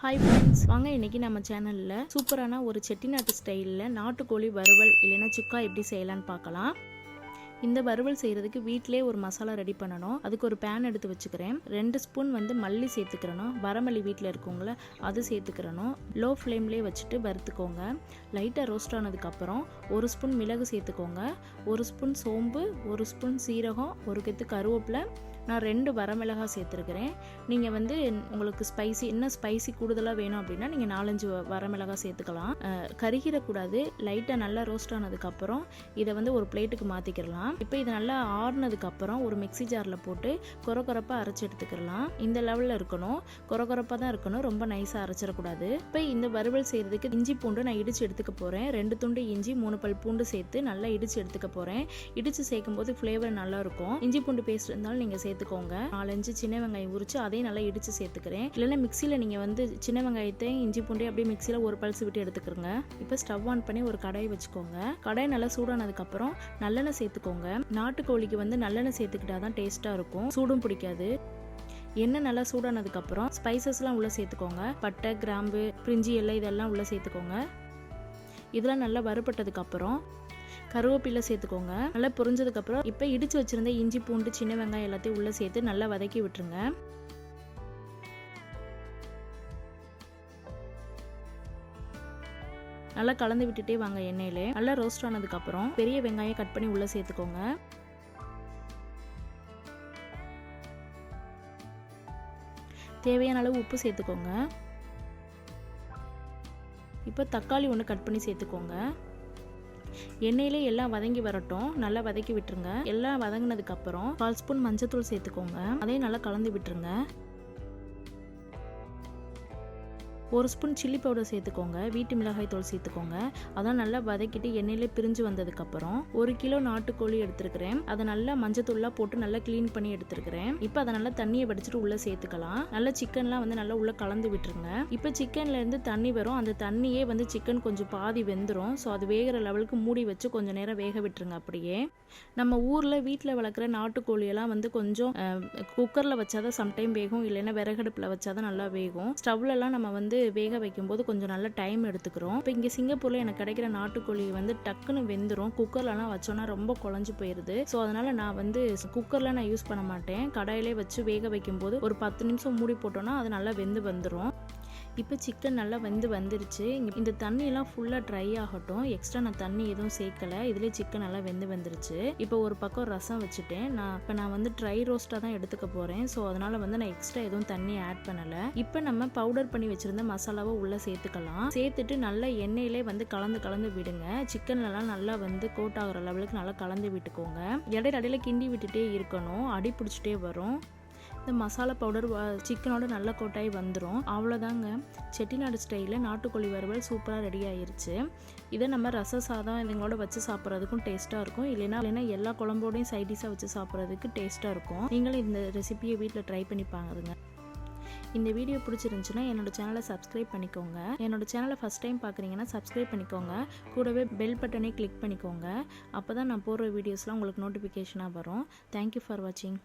Hi friends, வாங்க இன்னைக்கு நம்ம சேனல்ல சூப்பரான ஒரு செட்டிநாட்டு ஸ்டைல்ல நாட்டுக்கோழி வறுவல் இல்லனா சுக்கா எப்படி செய்யலாம்னு பார்க்கலாம். இந்த வறுவல் செய்யறதுக்கு வீட்லயே ஒரு மசாலா ரெடி பண்ணனும். அதுக்கு ஒரு pan எடுத்து வச்சுக்கிறேன். 2 ஸ்பூன் மல்லி சேர்த்துக்கறணும். வரமல்லி வீட்ல இருக்குங்கள அது சேர்த்துக்கறணும். லோ ஃப்ளேம்லயே வச்சிட்டு வறுத்துக்கோங்க. லைட்டா ரோஸ்ட் ஆனதுக்கு அப்புறம் 1 ஸ்பூன் மிளகு சேர்த்துக்கோங்க. 1 ஸ்பூன் சோம்பு, 1 ஸ்பூன் சீரகம், 1 கொத்து கருவேப்பிலை, நான் 2 வரமிளகாய் சேர்த்துருக்கிறேன். நீங்கள் உங்களுக்கு ஸ்பைசி இன்னும் ஸ்பைசி கூடுதலாக வேணும் அப்படின்னா நீங்கள் 4-5 வரமிளகாய் சேர்த்துக்கலாம். கருகிடக்கூடாது. லைட்டாக நல்லா ரோஸ்ட் ஆனதுக்கப்புறம் இதை ஒரு பிளேட்டுக்கு மாற்றிக்கிடலாம். இப்போ இதை நல்லா ஆறுனதுக்கப்புறம் ஒரு மிக்சி ஜாரில் போட்டு கொரப்பாக அரைச்சி எடுத்துக்கிடலாம். இந்த லெவலில் இருக்கணும், கொரப்பாக தான் இருக்கணும், ரொம்ப நைஸாக அரைச்சிடக்கூடாது. இப்போ இந்த வறுவல் செய்கிறதுக்கு இஞ்சி பூண்டு நான் இடித்து எடுத்துக்க போகிறேன். 2 துண்டு இஞ்சி, 3 பல் பூண்டு சேர்த்து நல்லா இடித்து எடுத்துக்க போகிறேன். இடித்து சேர்க்கும் போது ஃப்ளேவர் நல்லாயிருக்கும். இஞ்சி பூண்டு பேஸ்ட் இருந்தாலும் நீங்கள் சேர்த்துக்கோங்க. 4-5 சின்ன வெங்காயம் உரிச்சு அதையும் நல்லா இடிச்சு சேர்த்துக்கிறேன். இல்லைன்னா மிக்சியில் நீங்கள் சின்ன வெங்காயத்தையும் இஞ்சி பூண்டையும் அப்படியே மிக்சியில் ஒரு பல்ஸ் விட்டு எடுத்துக்கிறங்க. இப்போ ஸ்டவ் ஆன் பண்ணி ஒரு கடாயை வச்சுக்கோங்க. கடாய் நல்லா சூடானதுக்கப்புறம் நல்லெண்ணெய் சேர்த்துக்கோங்க. நாட்டுக்கோழிக்கு நல்லெண்ணெய் சேர்த்துக்கிட்டா தான் டேஸ்ட்டாக இருக்கும், சூடும் பிடிக்காது. எண்ணெய் நல்லா சூடானதுக்கப்புறம் ஸ்பைசஸ்லாம் உள்ளே சேர்த்துக்கோங்க. பட்டை, கிராம்பு, பிரிஞ்சி எல்லாம் இதெல்லாம் உள்ளே சேர்த்துக்கோங்க. இதெல்லாம் நல்லா வறுபட்டதுக்கப்புறம் கருவேப்பிலை சேர்த்துக்கோங்க. நல்லா பொரிஞ்சதுக்கப்புறம் இப்போ இடித்து வச்சுருந்த இஞ்சி பூண்டு சின்ன வெங்காயம் எல்லாத்தையும் உள்ளே சேர்த்து நல்லா வதக்கி விட்டுருங்க. நல்லா கலந்து விட்டுட்டே வாங்க. எண்ணெயிலே நல்லா ரோஸ்ட் ஆனதுக்கப்புறம் பெரிய வெங்காயம் கட் பண்ணி உள்ளே சேர்த்துக்கோங்க. தேவையான அளவு உப்பு சேர்த்துக்கோங்க. இப்போ தக்காளி ஒன்று கட் பண்ணி சேர்த்துக்கோங்க. எண்ணெயிலே எல்லாம் வதங்கி வரட்டும், நல்லா வதக்கி விட்டுருங்க. எல்லாம் வதங்கினதுக்கு அப்புறம் 1/4 ஸ்பூன் மஞ்சத்தூள் சேர்த்துக்கோங்க. அதையும் நல்லா கலந்து விட்டுருங்க. 1 ஸ்பூன் சில்லி பவுடர் சேர்த்துக்கோங்க. வீட்டு மிளகாய் தூள் சேர்த்துக்கோங்க. அதான் நல்லா வதக்கிட்டு எண்ணெயிலே பிரிஞ்சு வந்ததுக்கப்புறம் 1 கிலோ நாட்டுக்கோழி எடுத்துருக்கிறேன். அதை நல்லா மஞ்சத்தூள்லாம் போட்டு நல்லா க்ளீன் பண்ணி எடுத்துருக்கிறேன். இப்போ அதை நல்லா தண்ணியை வடிச்சிட்டு உள்ளே சேர்த்துக்கலாம். நல்லா சிக்கன்லாம் நல்லா உள்ளே கலந்து விட்டுருங்க. இப்போ சிக்கன்லேருந்து தண்ணி வரும். அந்த தண்ணியே சிக்கன் கொஞ்சம் பாதி வெந்துடும். ஸோ அது வேகிற லெவலுக்கு மூடி வச்சு கொஞ்சம் நேரம் வேக விட்டுருங்க. அப்படியே நம்ம ஊரில் வீட்டில் வளர்க்குற நாட்டுக்கோழியெல்லாம் கொஞ்சம் குக்கரில் வச்சாதான் சம்டைம் வேகும், இல்லைன்னா விறகடுப்பில் வச்சாதான் நல்லா வேகும். ஸ்டவ்லலாம் நம்ம வேக வைக்கும்போது கொஞ்சம் நல்ல டைம் எடுத்துக்கிறோம். இப்போ இங்கே சிங்கப்பூரில் எனக்கு கிடைக்கிற நாட்டுக்கோழி டக்குன்னு வெந்துடும். குக்கர்லலாம் வச்சோன்னா ரொம்ப குழஞ்சு போயிடுது. ஸோ அதனால் நான் குக்கரில் நான் யூஸ் பண்ண மாட்டேன். கடாயிலே வச்சு வேக வைக்கும்போது ஒரு 10 நிமிஷம் மூடி போட்டோன்னா அது நல்லா வெந்து வந்துடும். இப்போ சிக்கன் நல்லா வந்துருச்சு. இந்த தண்ணியெல்லாம் ஃபுல்லாக ட்ரை ஆகட்டும். எக்ஸ்ட்ரா நான் தண்ணி எதுவும் சேர்க்கலை. இதுலேயே சிக்கன் நல்லா வந்துருச்சு. இப்போ ஒரு பக்கம் ரசம் வச்சுட்டேன். நான் ட்ரை ரோஸ்ட்டாக தான் எடுத்துக்க போகிறேன். ஸோ அதனால் நான் எக்ஸ்ட்ரா எதுவும் தண்ணி ஆட் பண்ணலை. இப்போ நம்ம பவுடர் பண்ணி வச்சுருந்த மசாலாவை உள்ளே சேர்த்துக்கலாம். சேர்த்துட்டு நல்லா எண்ணெயிலே கலந்து விடுங்க. சிக்கன்லலாம் நல்லா கோட் ஆகிற லெவலுக்கு நல்லா கலந்து விட்டுக்கோங்க. இடையில கிண்டி விட்டுட்டே இருக்கணும், அடி பிடிச்சிட்டே வரும். இந்த மசாலா பவுடர் சிக்கனோட நல்லா கோட்டாகி வந்துடும். அவ்வளோதாங்க, செட்டிநாடு ஸ்டைலில் நாட்டுக்கோழி வறுவல் சூப்பராக ரெடி ஆயிருச்சு. இதை நம்ம ரச சாதம் இதுங்களோட வச்சு சாப்பிட்றதுக்கும் டேஸ்ட்டாக இருக்கும். இல்லைன்னா எல்லா குழம்போடையும் சைடிஷாக வச்சு சாப்பிட்றதுக்கு டேஸ்ட்டாக இருக்கும். நீங்களும் இந்த ரெசிபியை வீட்டில் ட்ரை பண்ணி பாருங்க. இந்த வீடியோ பிடிச்சிருந்துச்சுன்னா என்னோட சேனலை சப்ஸ்கிரைப் பண்ணிக்கோங்க. என்னோட சேனலை ஃபஸ்ட் டைம் பார்க்குறீங்கன்னா சப்ஸ்கிரைப் பண்ணிக்கோங்க. கூடவே பெல் பட்டனை கிளிக் பண்ணிக்கோங்க. அப்போ தான் நான் போடுற வீடியோஸ்லாம் உங்களுக்கு நோட்டிஃபிகேஷனாக வரும். தேங்க்யூ ஃபார் வாட்சிங்.